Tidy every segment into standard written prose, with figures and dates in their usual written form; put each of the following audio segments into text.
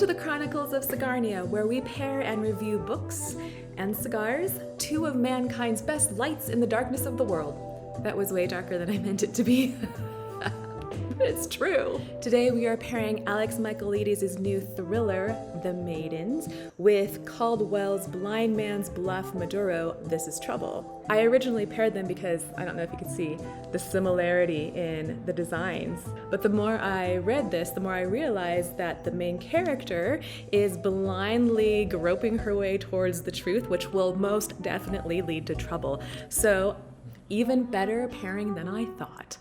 to the Chronicles of Cigarnia, where we pair and review books and cigars, two of mankind's best lights in the darkness of the world. That was way darker than I meant it to be. It's true. Today we are pairing Alex Michaelides' new thriller, The Maidens, with Caldwell's Blind Man's Bluff Maduro, This Is Trouble. I originally paired them because, I don't know if you could see the similarity in the designs, but the more I read this, the more I realized that the main character is blindly groping her way towards the truth, which will most definitely lead to trouble. So, even better pairing than I thought.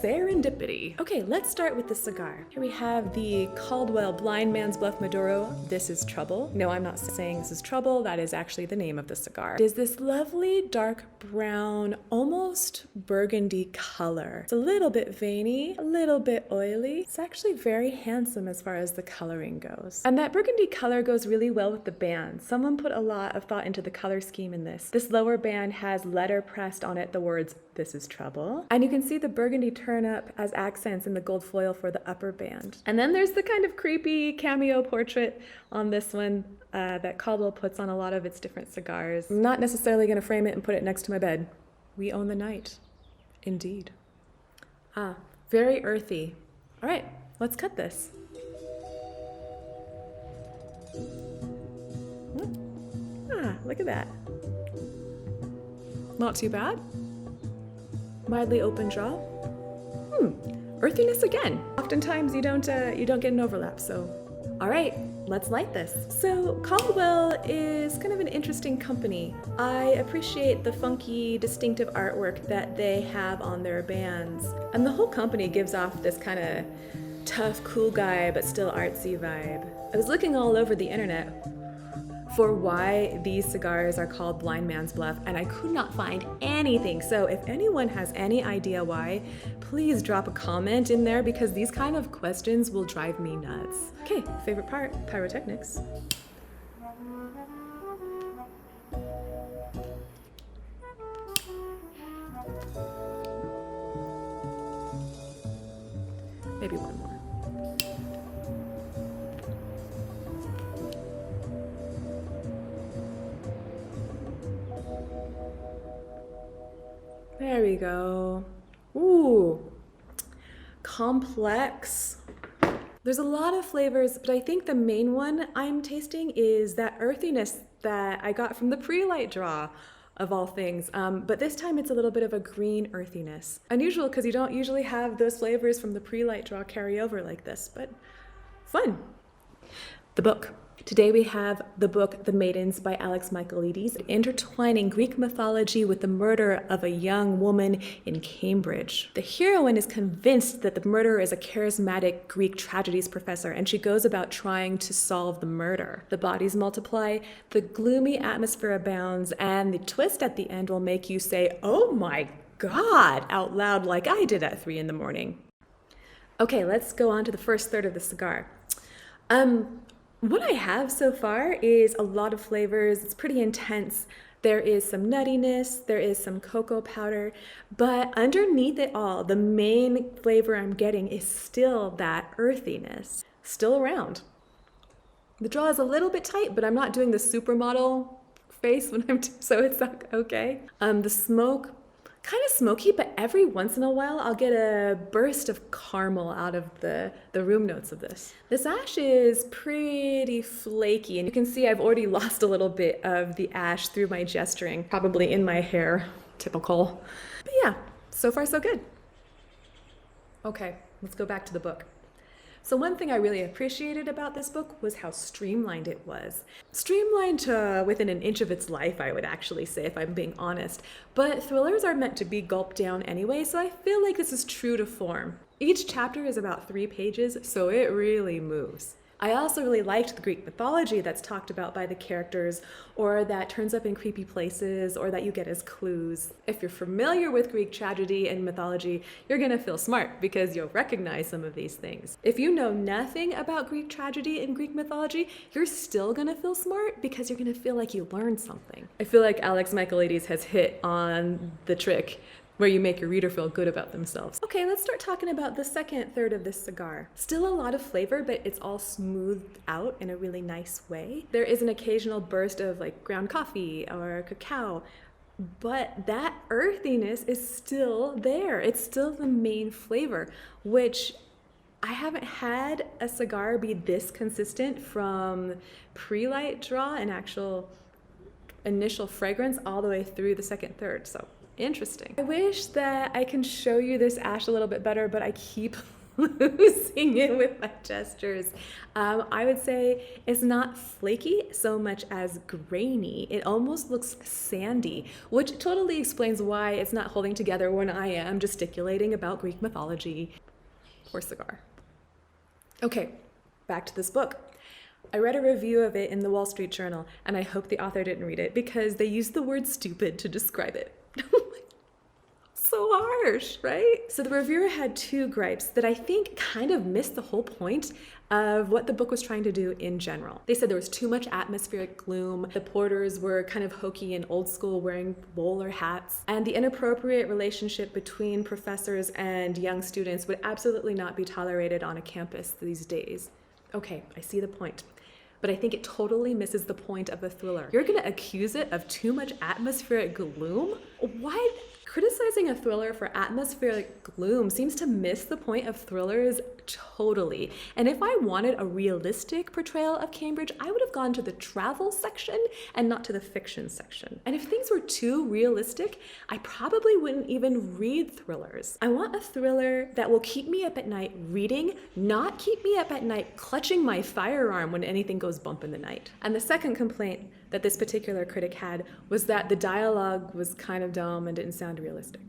Serendipity. Okay, let's start with the cigar. Here we have the Caldwell Blind Man's Bluff Maduro, This Is Trouble. No, I'm not saying this is trouble, that is actually the name of the cigar. It is this lovely dark brown, almost burgundy color. It's a little bit veiny, a little bit oily. It's actually very handsome as far as the coloring goes. And that burgundy color goes really well with the band. Someone put a lot of thought into the color scheme in this. This lower band has letter pressed on it the words, This Is Trouble. And you can see the burgundy turn up as accents in the gold foil for the upper band. And then there's the kind of creepy cameo portrait on this one that Caldwell puts on a lot of its different cigars. I'm not necessarily going to frame it and put it next to my bed. We own the night. Indeed. Very earthy. All right, let's cut this. Look at that. Not too bad. Mildly open jaw. Earthiness again. Oftentimes you don't get an overlap, so. All right, let's light this. So Caldwell is kind of an interesting company. I appreciate the funky, distinctive artwork that they have on their bands. And the whole company gives off this kind of tough, cool guy, but still artsy vibe. I was looking all over the internet for why these cigars are called Blind Man's Bluff, and I could not find anything. So if anyone has any idea why, please drop a comment in there, because these kind of questions will drive me nuts. Okay, favorite part, pyrotechnics. Maybe one more. There we go. Ooh, complex. There's a lot of flavors, but I think the main one I'm tasting is that earthiness that I got from the pre-light draw of all things. But this time it's a little bit of a green earthiness. Unusual because you don't usually have those flavors from the pre-light draw carry over like this, but fun. The book. Today we have the book The Maidens by Alex Michaelides, intertwining Greek mythology with the murder of a young woman in Cambridge. The heroine is convinced that the murderer is a charismatic Greek tragedies professor, and she goes about trying to solve the murder. The bodies multiply, the gloomy atmosphere abounds, and the twist at the end will make you say, "Oh my God," out loud like I did at 3 in the morning. Okay, let's go on to the first third of the cigar. What I have so far is a lot of flavors. It's pretty intense. There is some nuttiness, there is some cocoa powder, but underneath it all, the main flavor I'm getting is still that earthiness, still around. The draw is a little bit tight, but I'm not doing the supermodel face when I'm, so it's okay. The smoke, kind of smoky, but every once in a while I'll get a burst of caramel out of the room notes of this. This ash is pretty flaky, and you can see I've already lost a little bit of the ash through my gesturing, probably in my hair, typical. But yeah, so far so good. Okay, let's go back to the book. So one thing I really appreciated about this book was how streamlined it was. Streamlined to within an inch of its life, I would actually say, if I'm being honest. But thrillers are meant to be gulped down anyway, so I feel like this is true to form. Each chapter is about 3 pages, so it really moves. I also really liked the Greek mythology that's talked about by the characters, or that turns up in creepy places, or that you get as clues. If you're familiar with Greek tragedy and mythology, you're gonna feel smart because you'll recognize some of these things. If you know nothing about Greek tragedy and Greek mythology, you're still gonna feel smart because you're gonna feel like you learned something. I feel like Alex Michaelides has hit on the trick where you make your reader feel good about themselves. Okay, let's start talking about the second third of this cigar. Still a lot of flavor, but it's all smoothed out in a really nice way. There is an occasional burst of like ground coffee or cacao, but that earthiness is still there. It's still the main flavor, which I haven't had a cigar be this consistent from pre-light draw and actual initial fragrance all the way through the second third. So interesting. I wish that I can show you this ash a little bit better, but I keep losing it with my gestures. I would say it's not flaky so much as grainy. It almost looks sandy, which totally explains why it's not holding together when I am gesticulating about Greek mythology or cigar. Okay, back to this book. I read a review of it in the Wall Street Journal, and I hope the author didn't read it because they used the word stupid to describe it. So harsh, right? So the reviewer had two gripes that I think kind of missed the whole point of what the book was trying to do in general. They said there was too much atmospheric gloom, the porters were kind of hokey and old school, wearing bowler hats, and the inappropriate relationship between professors and young students would absolutely not be tolerated on a campus these days. Okay, I see the point, but I think it totally misses the point of a thriller. You're gonna accuse it of too much atmospheric gloom? Why? Criticizing a thriller for atmospheric gloom seems to miss the point of thrillers totally. And if I wanted a realistic portrayal of Cambridge, I would have gone to the travel section and not to the fiction section. And if things were too realistic, I probably wouldn't even read thrillers. I want a thriller that will keep me up at night reading, not keep me up at night clutching my firearm when anything goes bump in the night. And the second complaint that this particular critic had was that the dialogue was kind of dumb and didn't sound realistic.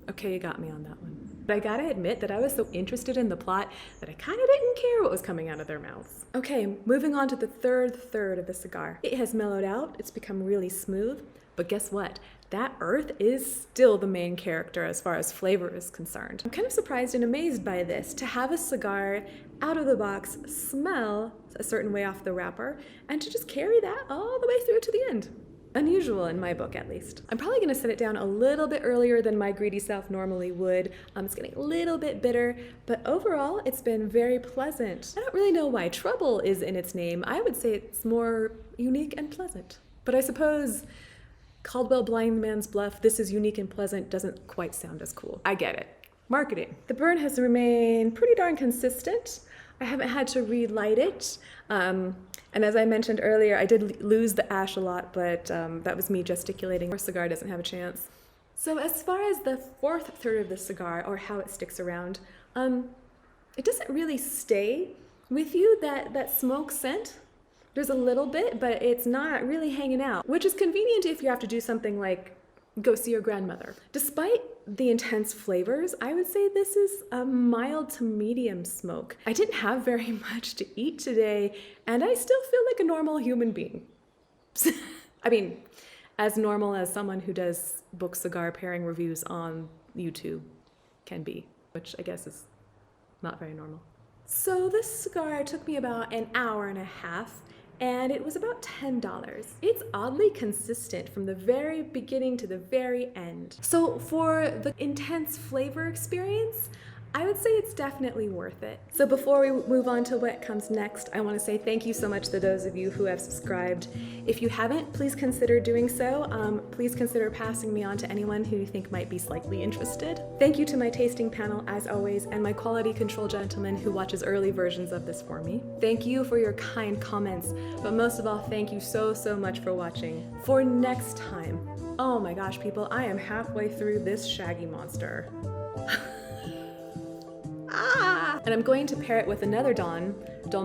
Okay, you got me on that one. But I gotta admit that I was so interested in the plot that I kind of didn't care what was coming out of their mouths. Okay, moving on to the third of the cigar. It has mellowed out, it's become really smooth, but guess what? That earth is still the main character as far as flavor is concerned. I'm kind of surprised and amazed by this, to have a cigar out of the box smell a certain way off the wrapper, and to just carry that all the way through to the end. Unusual in my book, at least. I'm probably gonna set it down a little bit earlier than my greedy self normally would. It's getting a little bit bitter, but overall, it's been very pleasant. I don't really know why trouble is in its name. I would say it's more unique and pleasant. But I suppose Caldwell Blind Man's Bluff, this is unique and pleasant, doesn't quite sound as cool. I get it. Marketing. The burn has remained pretty darn consistent. I haven't had to relight it. And as I mentioned earlier, I did lose the ash a lot, but that was me gesticulating. Our cigar doesn't have a chance. So as far as the fourth third of the cigar, or how it sticks around, it doesn't really stay with you, that smoke scent. There's a little bit, but it's not really hanging out, which is convenient if you have to do something like go see your grandmother. Despite the intense flavors, I would say this is a mild to medium smoke. I didn't have very much to eat today, and I still feel like a normal human being. I mean, as normal as someone who does book cigar pairing reviews on YouTube can be, which I guess is not very normal. So this cigar took me about an hour and a half, and it was about $10. It's oddly consistent from the very beginning to the very end. So for the intense flavor experience, I would say it's definitely worth it. So before we move on to what comes next, I want to say thank you so much to those of you who have subscribed. If you haven't, please consider doing so. Please consider passing me on to anyone who you think might be slightly interested. Thank you to my tasting panel, as always, and my quality control gentleman who watches early versions of this for me. Thank you for your kind comments, but most of all, thank you so much for watching. For next time, oh my gosh, people, I am halfway through this shaggy monster. And I'm going to pair it with another Don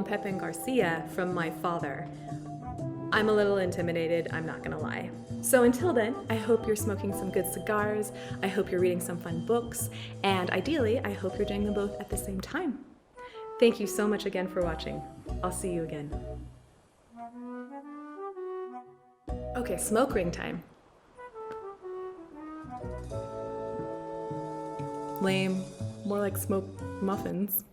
Pepe Garcia from my father. I'm a little intimidated, I'm not gonna lie. So until then, I hope you're smoking some good cigars, I hope you're reading some fun books, and ideally, I hope you're doing them both at the same time. Thank you so much again for watching. I'll see you again. Okay, smoke ring time. Lame. More like smoke muffins.